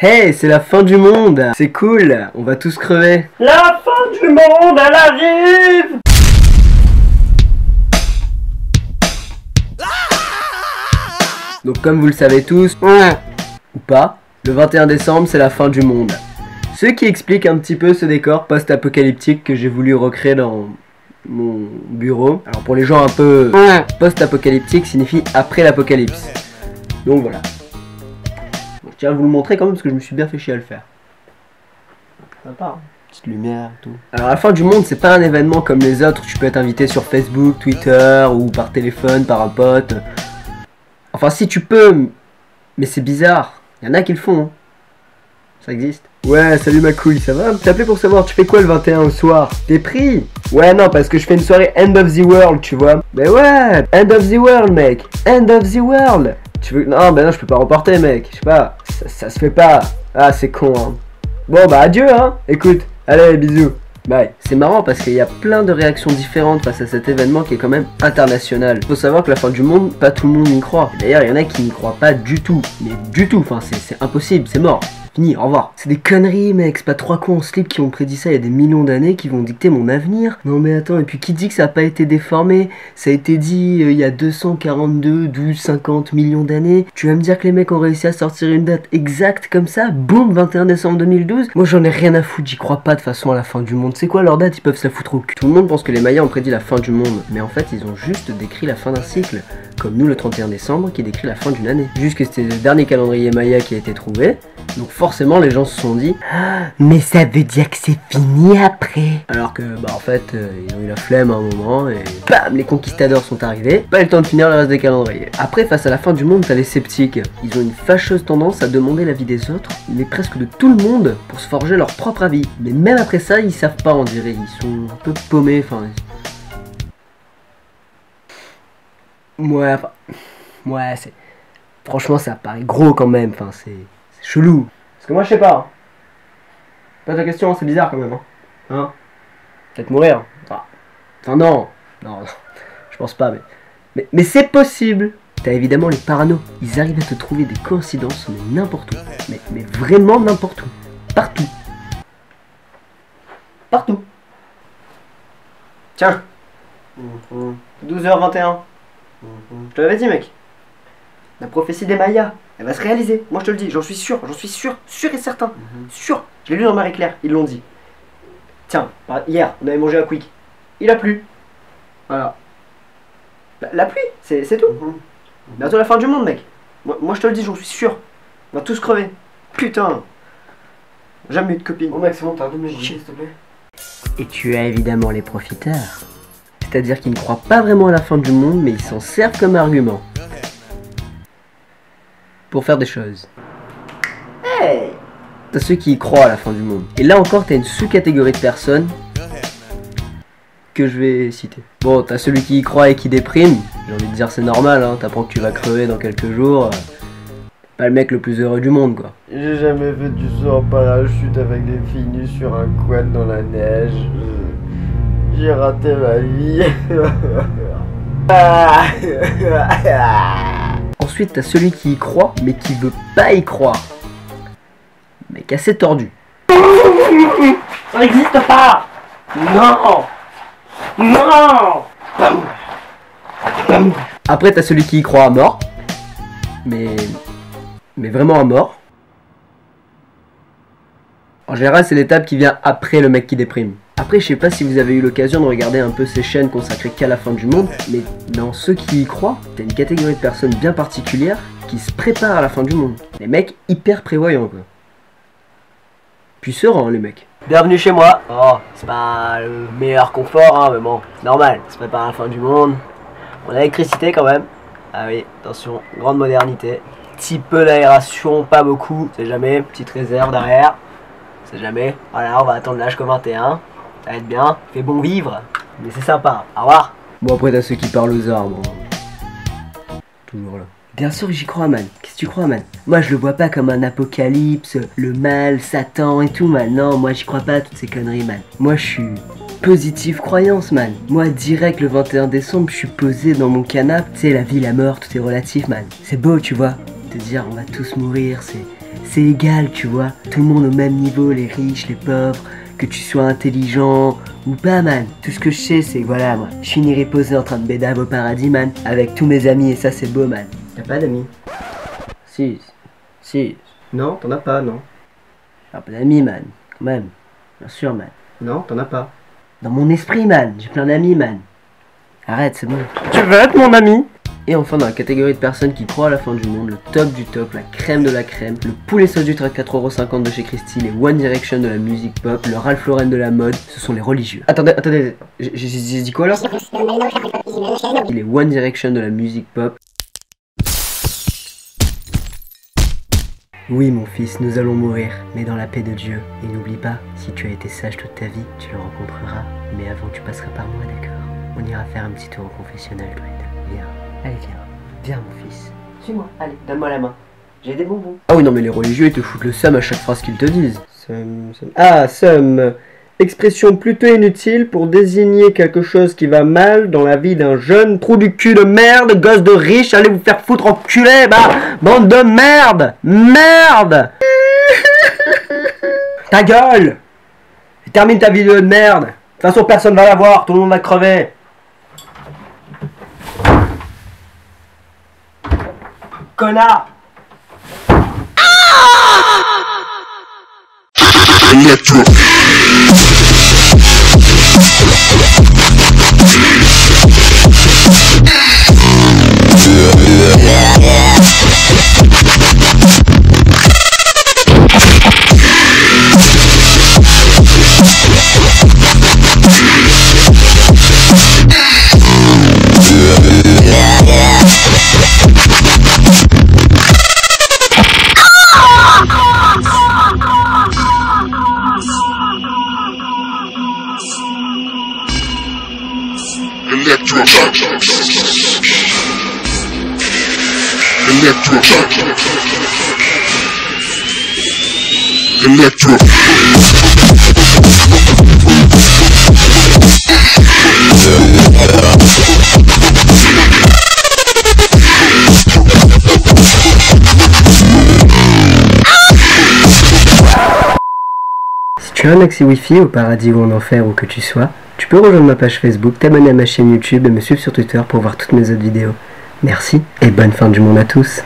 Hey, c'est la fin du monde. C'est cool, on va tous crever. La fin du monde, elle arrive. Donc comme vous le savez tous, ou pas, le 21 décembre c'est la fin du monde. Ce qui explique un petit peu ce décor post-apocalyptique que j'ai voulu recréer dans mon bureau. Alors pour les gens un peu post-apocalyptique signifie après l'apocalypse. Donc voilà. Je tiens à vous le montrer quand même parce que je me suis bien fait chier à le faire. Sympa, hein. Petite lumière et tout. Alors la fin du monde c'est pas un événement comme les autres. Tu peux être invité sur Facebook, Twitter ou par téléphone, par un pote. Enfin si tu peux, mais c'est bizarre. Il y en a qui le font. Hein. Ça existe. Ouais, salut ma couille, ça va? Je t'appelais pour savoir, tu fais quoi le 21 au soir? T'es pris? Ouais, non, parce que je fais une soirée End of the World, tu vois. Mais ouais, End of the World, mec. End of the World. Tu veux... Non, bah non, je peux pas reporter, mec. Je sais pas, ça se fait pas. Ah, c'est con, hein. Bon, bah adieu, hein. Écoute, allez, bisous. Bye. C'est marrant parce qu'il y a plein de réactions différentes face à cet événement qui est quand même international. Faut savoir que la fin du monde, pas tout le monde y croit. D'ailleurs, il y en a qui n'y croient pas du tout. Mais du tout, enfin, c'est impossible, c'est mort. Fini, au revoir. C'est des conneries, mec, c'est pas trois cons en slip qui ont prédit ça il y a des millions d'années qui vont dicter mon avenir. Non mais attends, et puis qui dit que ça a pas été déformé? Ça a été dit il y a 242, 12, 50 millions d'années. Tu vas me dire que les mecs ont réussi à sortir une date exacte comme ça? Boum, 21 décembre 2012? Moi j'en ai rien à foutre, j'y crois pas de façon à la fin du monde. C'est quoi leur date? Ils peuvent se la foutre au cul. Tout le monde pense que les Mayas ont prédit la fin du monde, mais en fait ils ont juste décrit la fin d'un cycle. Comme nous le 31 décembre qui décrit la fin d'une année. Juste que c'était le dernier calendrier Maya qui a été trouvé. Donc forcément les gens se sont dit mais ça veut dire que c'est fini après. Alors que bah en fait ils ont eu la flemme à un moment et bam, les conquistadors sont arrivés. Pas eu le temps de finir le reste des calendriers. Après face à la fin du monde t'as les sceptiques. Ils ont une fâcheuse tendance à demander l'avis des autres, mais presque de tout le monde, pour se forger leur propre avis. Mais même après ça ils savent pas, on dirait. Ils sont un peu paumés, enfin... Ouais, c'est... Franchement, ça paraît gros quand même, enfin, c'est chelou. Parce que moi, je sais pas. Hein. Pas ta question, c'est bizarre quand même, hein. Peut-être mourir. Enfin, non, je pense pas, mais c'est possible. T'as évidemment les paranos. Ils arrivent à te trouver des coïncidences, mais n'importe où. Mais vraiment n'importe où. Partout. Partout. Tiens. 12h21. Je te l'avais dit, mec. La prophétie des Mayas, elle va se réaliser. Moi je te le dis, j'en suis sûr et certain. Sûr. Je l'ai lu dans Marie-Claire, ils l'ont dit. Tiens, hier, on avait mangé à Quick. Il a plu. Voilà. La pluie, c'est tout. Bientôt la fin du monde, mec. Moi je te le dis, j'en suis sûr. On va tous crever. Putain. Jamais eu de copine. Bon mec, c'est bon, t'as arrêté de me chier, s'il te plaît. Et tu as évidemment les profiteurs. C'est-à-dire qu'ils ne croient pas vraiment à la fin du monde, mais ils s'en servent comme argument. Pour faire des choses. Hey! T'as ceux qui y croient à la fin du monde. Et là encore, t'as une sous-catégorie de personnes que je vais citer. Bon, t'as celui qui y croit et qui déprime. J'ai envie de dire c'est normal, hein. T'apprends que tu vas crever dans quelques jours. Pas le mec le plus heureux du monde, quoi. J'ai jamais fait du saut en parachute avec des filles nues sur un quad dans la neige. J'ai raté ma vie. Ensuite, t'as celui qui y croit, mais qui veut pas y croire. Mec assez tordu. Ça n'existe pas. Non. Non. Après, t'as celui qui y croit à mort. Mais vraiment à mort. En général, c'est l'étape qui vient après le mec qui déprime. Après, je sais pas si vous avez eu l'occasion de regarder un peu ces chaînes consacrées qu'à la fin du monde, mais dans ceux qui y croient, t'as une catégorie de personnes bien particulière qui se préparent à la fin du monde. Les mecs hyper prévoyants, quoi. Puis sereins, les mecs. Bienvenue chez moi. Oh, c'est pas le meilleur confort, hein, mais bon, c'est normal. On se prépare à la fin du monde. On a l'électricité quand même. Ah oui, attention, grande modernité. Petit peu d'aération, pas beaucoup, c'est jamais. Petite réserve derrière, c'est jamais. Voilà, on va attendre l'âge comme 21. Ça va être bien, fait bon vivre, mais c'est sympa. Au revoir. Bon, après, t'as ceux qui parlent aux arbres. Toujours là. Bien sûr, j'y crois, man. Qu'est-ce que tu crois, man? Moi, je le vois pas comme un apocalypse, le mal, Satan et tout, man. Non, moi, j'y crois pas à toutes ces conneries, man. Moi, je suis positive croyance, man. Moi, direct, le 21 décembre, je suis posé dans mon canapé. Tu sais, la vie, la mort, tout est relatif, man. C'est beau, tu vois. Te dire, on va tous mourir, c'est égal, tu vois. Tout le monde au même niveau, les riches, les pauvres, que tu sois intelligent ou pas, man. Tout ce que je sais, c'est que voilà, moi, je finirai posé en train de bédave au paradis, man, avec tous mes amis, et ça, c'est beau, man. T'as pas d'amis? Si. Non, t'en as pas, non. J'ai pas d'amis, man, quand même. Bien sûr, man. Non, t'en as pas. Dans mon esprit, man, j'ai plein d'amis, man. Arrête, c'est bon. Tu veux être mon ami? Et enfin, dans la catégorie de personnes qui croient à la fin du monde, le top du top, la crème de la crème, le poulet sauce à 4,50 € de chez Christie, les One Direction de la musique pop, le Ralph Lauren de la mode, ce sont les religieux. Attendez, j'ai dit quoi là? Les One Direction de la musique pop. Oui mon fils, nous allons mourir, mais dans la paix de Dieu. Et n'oublie pas, si tu as été sage toute ta vie, tu le rencontreras. Mais avant tu passeras par moi, d'accord? On ira faire un petit tour au confessionnal, tous les deux. Viens, allez viens mon fils. Suis-moi, allez, donne-moi la main. J'ai des bonbons. Ah oui non mais les religieux ils te foutent le seum à chaque phrase qu'ils te disent. Seum. Expression plutôt inutile pour désigner quelque chose qui va mal dans la vie d'un jeune trou du cul de merde, gosse de riche, allez vous faire foutre enculé, bande de merde. Merde. Ta gueule. Termine ta vidéo de merde. De toute façon personne va la voir, tout le monde va crever. Connard. Electro. Electro. Si tu as un accès Wi-Fi au paradis ou en enfer où que tu sois, tu peux rejoindre ma page Facebook, t'abonner à ma chaîne YouTube et me suivre sur Twitter pour voir toutes mes autres vidéos. Merci et bonne fin du monde à tous.